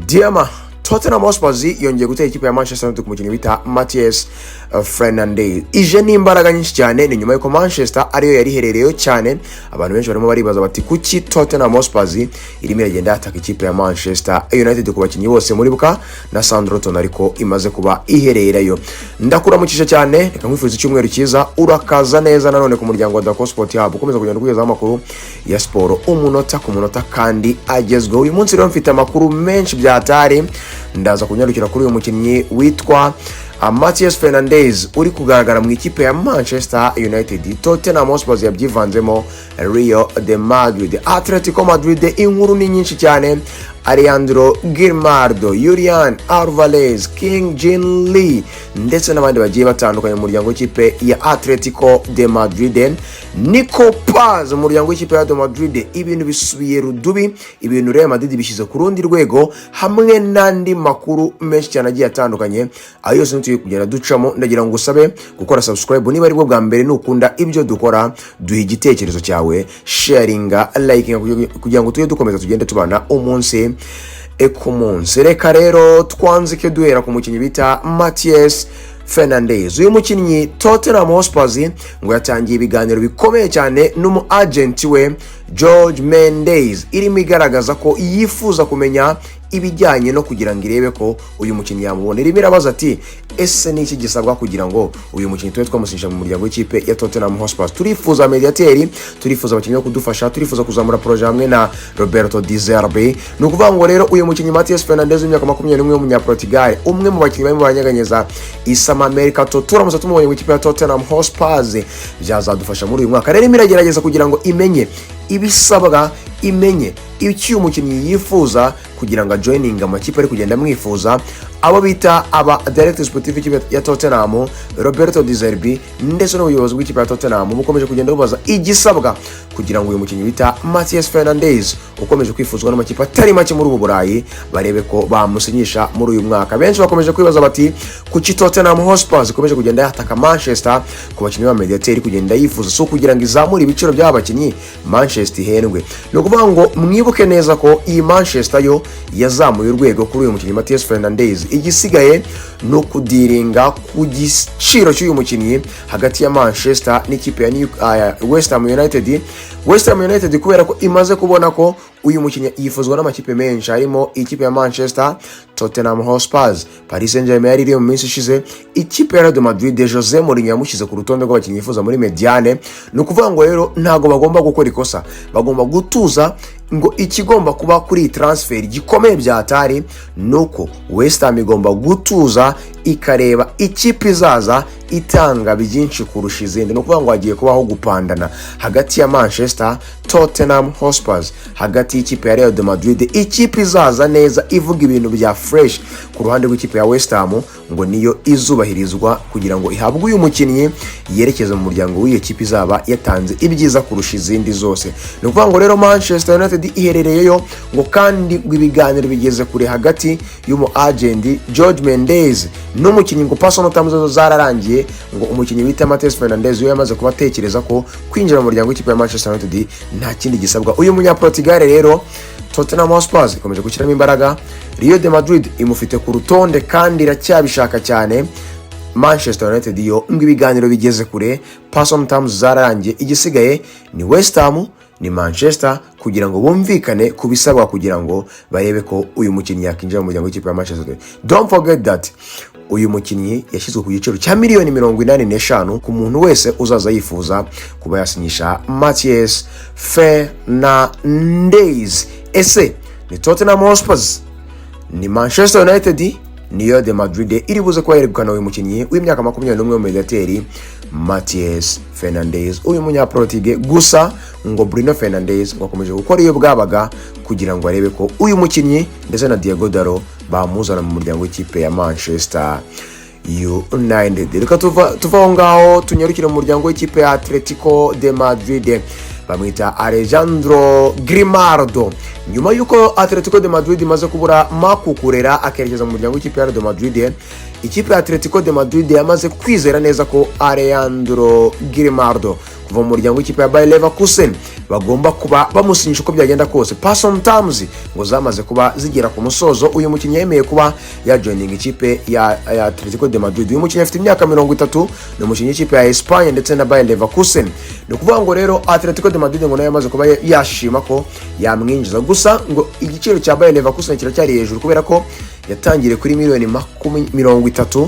Diama Tottenham Hotspur yongeye gutera ikipe ya Manchester United ku mukinnyi bita Matheus Fernandes. Ije ni imbaraga nyinshi cyane, ni nyuma yuko Manchester ariyo yari herereyo cyane. Abantu benshi barimo baribaza bati kuki Tottenham Hotspur irimo iragenda ataka ikipe ya Manchester United ku bakinnyi bose muri buka na Sandro Tonali ariko imaze kuba iherereyo. Ndakuramukije cyane, reka nkwifuza icyumweru cyiza, urakaza neza nanone ku muryango wa Dako Sport Hub ukomeza kugenda kugezaho amakuru ya siporo umunota ku munota kandi agezweho. Uyu munsi rero mfite amakuru menshi byatari, ndaza kunyarukira kuri uyu mukinnyi witwa Matheus Fernandes uri kugaragara mu ikipe ya Manchester United. Tottenham Hotspur yabyivanzemo Real de Madrid, Atletico Madrid, inkuru ni nyinshi cyane. Alejandro Gilmardo, Julian Alvarez, King Jin Lee ndetse n'abandi bagiye batandukanye mu muryango w'ikipe ya Atletico de Madrid. Nico Paz mu muryango w'ikipe ya Madrid, ibintu bisubiye rudubi, ibintu Real Madrid bishyize ku rundi rwego, hamwe n'andi makuru menshi cyane agiye atandukanye. Ayo yose ntuye kugenda ducamo. Ndagira ngo usabe gukora subscribe niba ari bwo bwa mbere nukunda ibyo dukora, duha igitekerezo cyawe, sharinga, likinga kugira ngo tujye dukomeza tugende tubana umunsi ku munsi. Reka rero twanzike duhera ku mukinnyi bita Matheus Fernandes. Uyu mukinnyi Tottenham Hotspur ngo yatangiye ibiganiro bikomeye cyane n'umu agent we Jorge Mendes, irimo igaragaza ko yifuza kumenya ibijyanye no kugira ngo irebe ko uyu mukinnyi yamubona. Irimo irabaza ati ese ni iki gisabwa kugira ngo uyu mukinnyi tube twamushinja mu muryango w'ikipe ya Tottenham Hotspur. Turifuza mediateri, turifuza abakinnyi bo kudufasha, turifuza kuzamura projet hamwe na Roberto Di Zerbi. Ni ukuvuga ngo rero uyu mukinnyi Matheus Fernandes w'imyaka 21 w'umunyaportugal, umwe mu bakinnyi barimo baranyeganyeza isama America, turamutse tumubonye mu ikipe ya Tottenham Hotspur byazadufasha muri uyu mwaka. Rero imiragerageza kugira ngo imenye ibisabwa, imenye icyo umukinnyi yifuza kugira ngo joining amakipe ari kugenda mwifuza. Abo bita aba director sportive ya Tottenham, Roberto Di Zerbi ndetse n'ubuyobozi bw'ikipe ya Tottenham bukomeje kugenda bubaza igisabwa kugira ngo uyu mukinnyi bita Matheus Fernandes ukomeje kwifuzwa n'amakipe atari make muri ubu Burayi barebe ko bamusinyisha muri uyu mwaka. Benshi bakomeje kwibaza bati kuki Tottenham Hotspur ikomeje kugenda yataka Manchester ku bakinnyi ba mediateri kugenda yifuza so kugira ngo izamure ibiciro by'abakinnyi Manchester ihendwe. No kuvuga ngo mwibuke neza ko iyi Manchester yo yazamuye urwego kuri uyu mukinnyi Matheus Fernandes. Igisigaye no kudiringa ku giciro cy'uyu mukinnyi hagati ya Manchester n'ikipe ya West Ham United. West Ham United kubera ko imaze kubona ko uyu mukinnyi yifuzwa n'amakipe menshi, harimo ikipe ya Manchester, Tottenham Hotspur, Paris Saint-Germain yari iri mu minsi ishize, ikipe ya Real de Madrid Jose Mourinho yamushyize ku rutonde rw'abakinnyi yifuza muri mediane. Ni ukuvuga ngo rero ntago bagomba gukora ikosa, bagomba gutuza ngo ikigomba kuba kuri transfer gikomeye byatari nuko West Ham igomba gutuza ikareba ikipe izaza itanga byinshi kurusha izindi. Nukuvuga ngo hagiye kubaho gupandana hagati ya Manchester, Tottenham Hotspur, hagati y'ikipe ya Real de Madrid. Ikipe izaza neza ivuga ibintu bya fresh ku ruhande rw'ikipe ya West Ham ngo niyo izubahirizwa kugira ngo ihabwe uyu mukinnyi yerekeza mu muryango w'iyo kipe izaba yatanze ibyiza kurusha izindi zose. Nukuvuga ngo rero Manchester United iherereyeyo ngo kandi ibiganiro bigeze kure hagati y'umu agent Jorge Mendes n'umukinnyi ngo personal terms zararangiye, ngo umukinnyi wita Matheus Fernandes we yamaze kubatekereza ko kwinjira mu muryango w'ikipe ya Manchester United nta kindi gisabwa. Uyu munyaportugal rero Tottenham Hotspur ikomeje gushyiramo imbaraga, Real de Madrid imufite ku rutonde kandi iracyabishaka cyane. Manchester United yo ngo ibiganiro bigeze kure, personal terms zararangiye, igisigaye ni West Ham ni Manchester kugira ngo bumvikane kubisabwa kugira ngo barebe ko uyu mukinnyi yakinjira mu muryango w'ikipe ya Manchester. Don't forget that uyu mukinnyi yashyizwe ku giciro cya miliyoni 85 ku muntu wese uzaza yifuza kuba yasinyisha Matheus Fernandes. Ese ni Tottenham Hotspur, ni Manchester United, ni Real de Madrid iri buze kuba yerekana uyu mukinnyi w'imyaka 21 w'umediateri Matheus Fernandes, uyu munyaportugal. Gusa ngo Bruno Fernandes wakomeje gukora iyo bwabaga kugira ngo arebe ko uyu mukinnyi ndetse na Diego Dalo bamuzana mu muryango w'ikipe ya Manchester United. Reka tuva ngaho tunyarukire mu muryango w'ikipe ya Atletico de Madrid, bamwita Alejandro Gilmardo. Nyuma yuko Atletico de Madrid imaze kubura Makukurera akerekeza mu muryango w'ikipe ya Real de Madrid, ikipe ya Atletico de Madrid yamaze kwizera neza ko Alejandro Gilmardo kuva mu muryango w'ikipe ya Bayer Leverkusen bagomba kuba bamusinyisha uko byagenda kose. Person terms ngo zamaze kuba zigera ku musozo. Uyu mukinnyi yemeye kuba ya joining ikipe ya Atletico de Madrid. Uyu mukinnyi afite imyaka 30, ni umukinnyi w'ikipe ya Espagne ndetse na Bayer Leverkusen. Ni kuvuga ngo rero Atletico de Madrid ngo nayo yamaze kuba yashima ko yamwinjiza, gusa ngo igiciro cya Bayer Leverkusen kiracyari hejuru kubera ko yatangire kuri miliyoni 30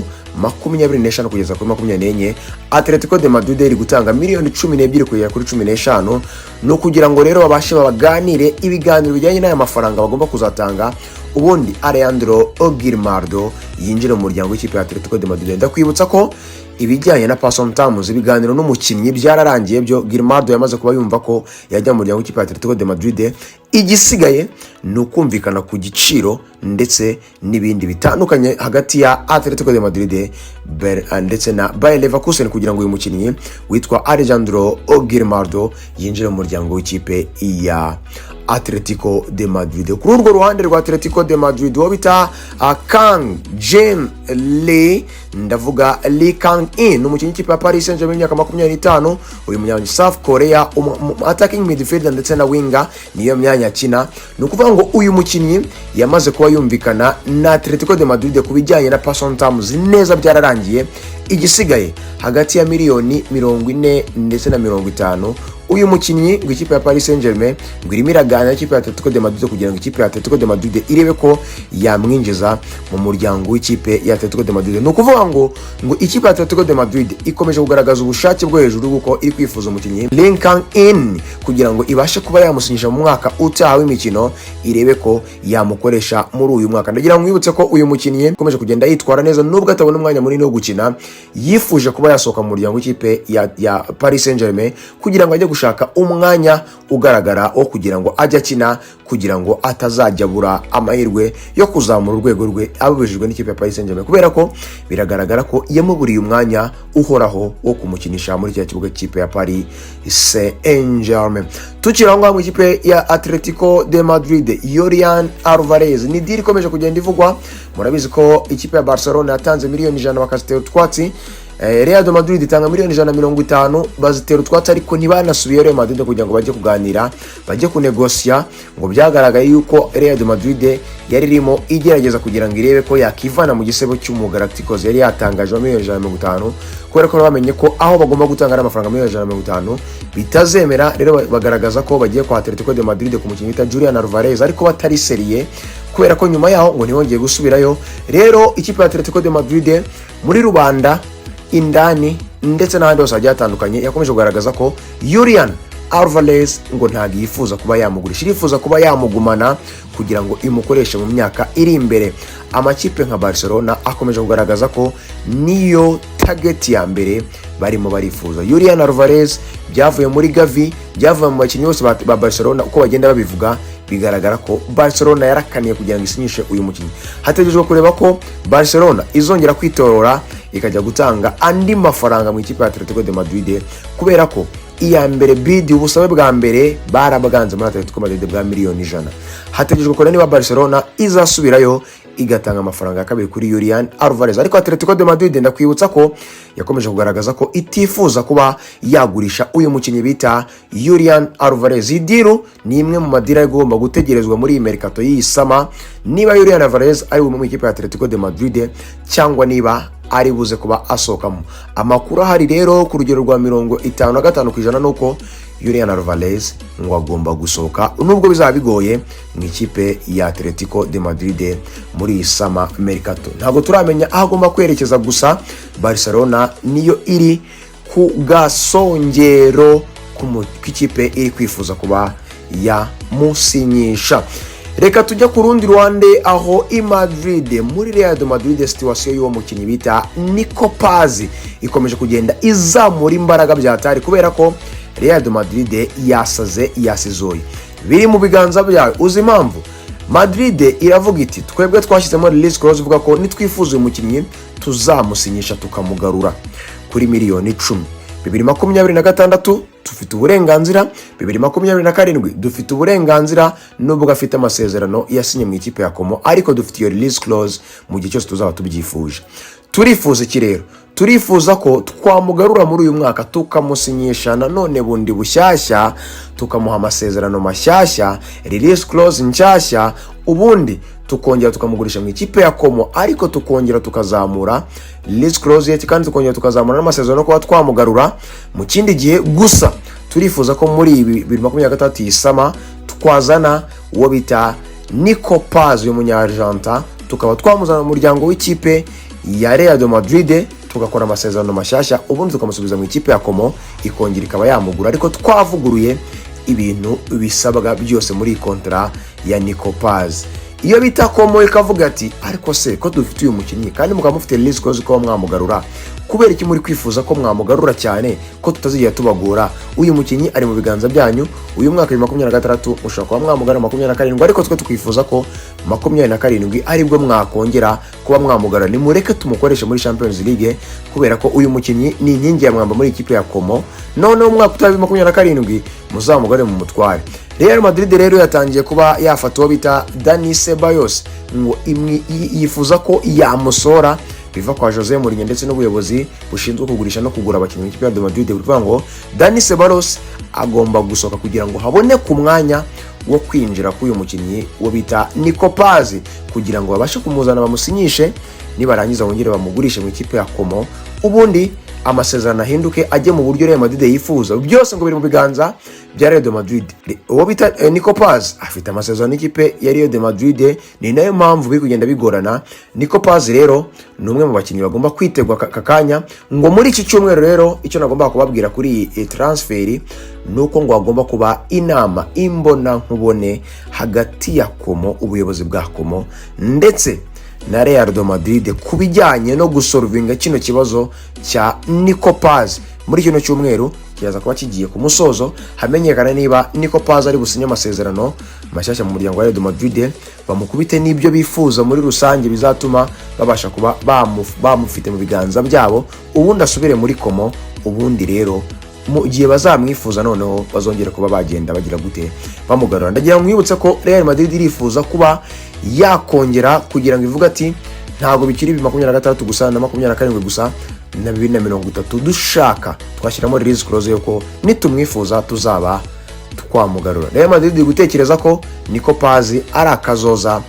kugeza kuri 24. Atletico de Madrid iri gutanga miliyoni 12 kugera kuri 15, no kugira ngo rero babashe baganire ibiganiro bijyanye n'aya mafaranga bagomba kuzatanga, ubundi Alejandro Gilmardo yinjira mu muryango w'ikipe ya Atletico de Madrid. Ndakwibutsa ko ibijyanye na person terms ibiganiro n'umukinnyi byararangiye, byo Gilmardo yamaze kuba yumva ko yajya mu muryango w'ikipe ya Atletico de Madrid. Igisigaye ni ukumvikana ku giciro ndetse n'ibindi bitandukanye hagati ya Atletico de Madrid ndetse na Bayer Leverkusen kugira ngo uyu mukinnyi witwa Alejandro Gilmardo yinjire mu muryango w'ikipe ya Atletico de Madrid. Kuri urwo ruhande rwa Atletico de Madrid wo bita Kang Jae Lee, ndavuga Lee Kang-in, umukinnyi w'ikipe ya Paris Saint-Germain imyaka 25. uyu munyanya South Korea attacking midfielder ndetse na winger niyo myanya akina. Ni ukuvuga ngo uyu mukinnyi yamaze kuba yumvikana na Atletico de Madrid ku bijyanye na person terms neza byararangiye. Igisigaye hagati ya miliyoni 40 ndetse na 50. Uyu mukinnyi w'ikipe ya Paris Saint-Germain ngo irimo iraganira ikipe ya Atletico de Madrid kugira ngo ikipe ya Atletico de Madrid irebe ko yamwinjiza mu muryango w'ikipe ya Atletico de Madrid. Ni ukuvuga ngo ikipe ya Atletico de Madrid ikomeje kugaragaza ubushake bwo hejuru kuko iri kwifuza umukinnyi Lee Kang-in kugira ngo ibashe kuba yamusinyisha mu mwaka utaha w'imikino, irebe ko yamukoresha muri uyu mwaka. Ndagira ngo mwibutse ko uyu mukinnyi ikomeje kugenda yitwara neza nubwo atabona umwanya munini wo gukina. Yifuje kuba yasohoka mu muryango w'ikipe ya Paris Saint-Germain kugira ngo ajye gushaka umwanya ugaragara wo kugira ngo ajye akina, kugira ngo atazajya bura amahirwe yo kuzamura urwego rwe ababujijwe n'ikipe ya Paris Saint-Germain, kubera ko biragaragara ko yamuburiye umwanya uhoraho wo kumukinisha muri cya kibuga cy'ikipe ya Paris Saint-Germain. Tukirangwa mu ikipe ya Atletico de Madrid, Julian Alvarez ni deal ikomeje kugenda ivugwa. Murabizi ko ikipe ya Barcelona yatanze miliyoni 100 bakazitera utwatsi. Real de Madrid itanga miliyoni 150 bazitera utwatsi, ariko ntibanasubiye Real Madrid kugira ngo bajye kuganira, bajye kunegosia. Ngo byagaragaye yuko Real de Madrid yari irimo igerageza kugira ngo irebe ko yakivana mu gisebo cy'umugalacticos yari yatangaje miliyoni 150, kubera ko bamenye ko aho bagomba gutanga amafaranga miliyoni 150 bitazemera. Rero bagaragaza ko bagiye kwa Atletico de Madrid ku mukinnyi wita Julian Alvarez, ariko batari seriye kubera ko nyuma yaho ngo ntibongeye gusubirayo. Rero ikipe ya Atletico de Madrid muri rubanda indani ndetse n'ahandi hose hagiye hatandukanye yakomeje kugaragaza ko Julian Alvarez ngo ntabwo yifuza kuba yamugurisha, yifuza kuba yamugumana kugira ngo imukoreshe mu myaka iri imbere. Amakipe nka Barcelona akomeje kugaragaza ko niyo target ya mbere barimo barifuza. Julian Alvarez byavuye muri Gavi, byavuye mu bakinnyi bose ba Barcelona uko bagenda babivuga, bigaragara ko Barcelona yarakaniye kugira ngo isinyishe uyu mukinnyi. Hategejwe kureba ko Barcelona izongera kwitorora ikajya gutanga andi mafaranga mu ikipe ya Atletico de Madrid, kubera ko iya mbere bid ubusabe bwa mbere barabaganze muri Atletico Madrid bwa miliyoni 100. Hategejwe ko niba Barcelona izasubirayo igatanga amafaranga ya kabiri kuri Julian Alvarez, ariko Atletico de Madrid ndakwibutsa ko yakomeje kugaragaza ko itifuza kuba yagurisha uyu mukinnyi bita Julian Alvarez. Idiro ni imwe mu madira igomba gutegerezwa muri mercato y'isama, niba Julian Alvarez ari mu ikipe ya Atletico de Madrid cyangwa niba ari buze kuba asokamo. Amakuru ahari rero ku rugero rwa 55% nuko Julian Alvarez ngo agomba gusohoka, nubwo bizaba bigoye mu ikipe ya Atletico de Madrid muri sama mercato. Ntago turamenya aho agomba kwerekeza, gusa Barcelona niyo iri ku gasongero k'ikipe iri kwifuza kuba yamusinyisha. Reka tujya ku rundi ruhande aho i Madrid muri Real de Madrid situation y'uwo mukinnyi bita Nico Paz ikomeje kugenda izamura imbaraga byatari, kubera ko Real de Madrid yasaze yasizoye biri mu biganza byawe. Uzi impamvu? Madrid iravuga iti twebwe twashyizemo release clause ivuga ko nitwifuza umukinnyi tuzamusinyisha tukamugarura kuri miliyoni 10. 2026 dufite uburenganzira, 2027 dufite uburenganzira nubwo afite amasezerano yasinye mu ikipe ya Como, ariko dufite iyo release clause mu gihe cyose tuzaba tubyifuje. turifuza iki rero? Turifuza ko twamugarura muri uyu mwaka tukamusinyisha nanone bundi bushyashya, tukamuha amasezerano mashyashya, release clause nshyashya, ubundi tukongera tukamugurisha mu ikipe ya Como, ariko tukongera tukazamura release clause ye, kandi tukongera tukazamura n'amasezerano kuba twamugarura mu kindi gihe. Gusa turifuza ko muri 2023 yisama twazana uwo bita Nico Paz y'umunyargenta, tukaba twamuzana mu muryango w'ikipe ya Real de Madrid, tugakora amasezerano mashyashya, ubundi tukamusubiza mu ikipe ya Como, ikongera ikaba yamugura, ariko twavuguruye ibintu bisabwa byose muri kontra ya Nico Paz. Iyo bita Como ikavuga ati ariko se ko dufite uyu mukinnyi kandi mukamufite release clause ko mwamugarura, kubera iki muri kwifuza ko mwamugarura cyane ko tutazigera tubagora? Uyu mukinnyi ari mu biganza byanyu, uyu mwaka wa 2023 ushaka kuba mwamugara 27, ariko twe tukwifuza ko 27 aribwo mwakongera kuba mwamugara. Ni mureke tumukoresha muri Champions League, kubera ko uyu mukinnyi ni inkingi ya mwamba muri ikipe ya Como, none umwaka utabi 27 muzamugare mu mutware. Real Madrid rero yatangiye kuba yafata uwo bita Dani Ceballos, ngo yifuza ko yamusora biva kwa Jose Mourinho ndetse n'ubuyobozi bushinzwe kugurisha no kugura abakinnyi b'ikipe ya Real Madrid. Bivuga ngo Dani Ceballos agomba gusoka kugira ngo habone ku mwanya wo kwinjira k'uyu mukinnyi wo bita Nico Paz, kugira ngo babashe kumuzana bamusinyishe, nibarangiza bongere bamugurishe mu ikipe ya Como, ubundi amasezerano ahinduke ajye mu buryo Real Madrid yifuza. Byose ngo biri mu biganza bya Real de Madrid. Uwo bita Nico Paz afite amasezerano n'ikipe ya Real de Madrid, ni nayo mpamvu biri kugenda bigorana. Nico Paz rero ni umwe mu bakinnyi bagomba kwitegwa kakanya, ngo muri iki cyumweru rero icyo nagomba kubabwira kuri transfer nuko ngo agomba kuba inama imbona nkubone hagati ya Como, ubuyobozi bwa Como ndetse na Real de Madrid kubijyanye no gusolvinga kino kibazo cya Nico Paz. Muri kino cyumweru kiyaza kuba kigiye ku musozo, hamenyekana niba Nico Paz ari businye amasezerano mashyashya mu muryango wa Real de Madrid, bamukubite n'ibyo bifuza muri rusange bizatuma babasha kuba bamufite mu biganza byabo, ubundi asubire muri Como. Ubundi rero mu gihe bazamwifuza noneho bazongera kuba bagenda bagira gute bamugarura. Ndagira mwibutse ko Real Madrid irifuza kuba yakongera kugira ngo ivuga ati ntago bikiri 23 gusa na 27 gusa na 2030, dushaka twashyiramo release clause yuko nitumwifuza tuzaba twamugarura. Real Madrid gutekereza ko Nico Paz ari akazoza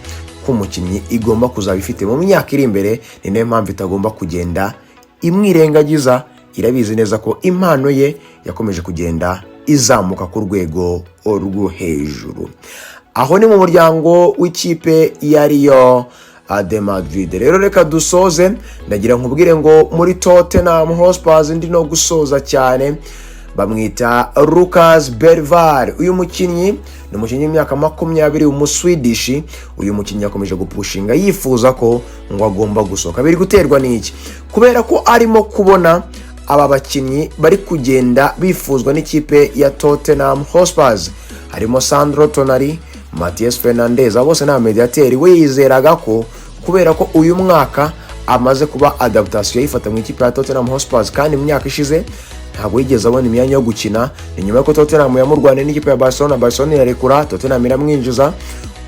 k'umukinnyi igomba kuzaba ifite mu myaka iri imbere, ni nayo mpamvu itagomba kugenda imwirengagiza. Irabizi neza ko impano ye yakomeje kugenda izamuka ku rwego rwo hejuru. Aho ni mu muryango w'ikipe ya Real de Madrid. Rero reka dusoze, ndagira nkubwire ngo muri Tottenham Hotspur ndi no gusoza cyane, bamwita Lucas Bergvall. Uyu mukinnyi ni umukinnyi w'imyaka 20 umuswedish. Uyu mukinnyi yakomeje gupushinga yifuza ko ngo agomba gusoka. Biri guterwa n'iki? Kubera ko arimo kubona aba bakinnyi bari kugenda bifuzwa n'ikipe ya Tottenham Hotspur, harimo Sandro Tonali, Matheus Fernandes. Bose na mediateri we yizeraga ko kubera ko uyu mwaka amaze kuba adaptation yifata mu ikipe ya Tottenham Hotspur, kandi mu myaka ishize ntabwo yigeze abona imyanya yo gukina. Ni nyuma ko Tottenham yamurwane n'ikipe ya Barcelona yarekura, Tottenham iramwinjiza.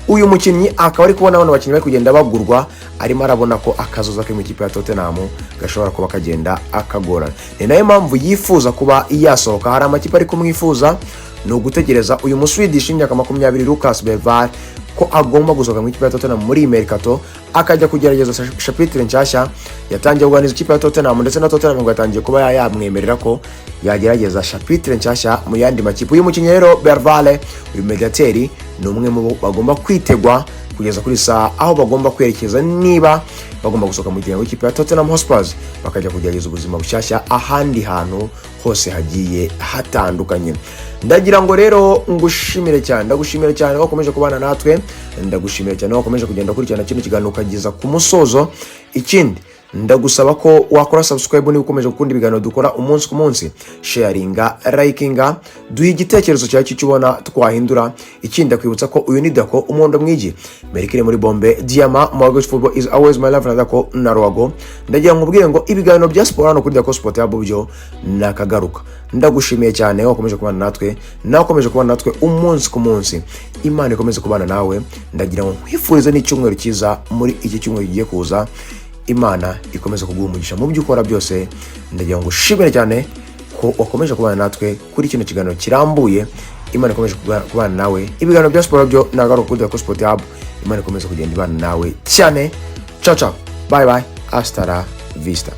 Uyu mukinnyi akaba ari kubona abana bakinnyi bari kugenda bagurwa, arimo arabona ko akazoza ke mu ikipe ya Tottenham gashobora kuba kagenda akagorana. Ni nayo mpamvu yifuza kuba yasohoka. Hari amakipe ari kumwifuza, no gutegereza uyu muswedish imyaka 20 Lucas Bergvall ko agomba gusohoka mu ikipe ya Tottenham muri mercato, akajya kugerageza chapitre nshyashya. Yatangiye kuganiriza ikipe ya Tottenham ndetse na Tottenham ngo yatangiye kuba yamwemerera ko yagerageza chapitre nshyashya mu yandi makipe. Uyu mukinnyi rero Bergvall, uyu mediateri, ni umwe mu bagomba kwitegwa kugeza kuri saa aho bagomba kwerekeza, niba bagomba gusohoka mu gihe w'ikipe ya Tottenham Hotspur bakajya kugerageza ubuzima bushyashya ahandi hantu hose hagiye hatandukanye. Ndagira ngo rero ngushimire cyane, ndagushimire cyane ko ukomeje kubana natwe, ndagushimire cyane ko ukomeje kugenda kurikirana kino kiganiro ukageza ku musozo. Ikindi ndagusaba ko wakora subscribe niba ukomeje gukunda ibiganiro dukora umunsi ku munsi, sharinga, likinga, duhe igitekerezo cyawe cy'ubona twahindura. Ikindi ndakwibutsa ko uyu ni Dako umuhondo mwigi, Merikire muri bombe, Diama, Mortgage Football is always my love, na Dako na Ruago. Ndagira ngo ubwire ngo ibiganiro bya sport hano kuri Dako Sport Hub byo nakagaruka. Ndagushimiye cyane ko ukomeje kubana natwe, nawe ukomeje kubana natwe umunsi ku munsi. Imana ikomeze kubana nawe. Ndagira ngo nkwifurize n'icyumweru cyiza muri iki cyumweru kigiye kuza. Imana ikomeza kuguha umugisha mu byo ukora byose. Ndagira ngo ushimire cyane ko wakomeje kubana natwe kuri kino kiganiro kirambuye. Imana ikomeje kubana nawe. Ibiganiro bya siporo byo nagaruka kuri The Sport Hub. Imana ikomeje kugenda ibana nawe cyane. Ciao ciao, bye bye, hasta la vista.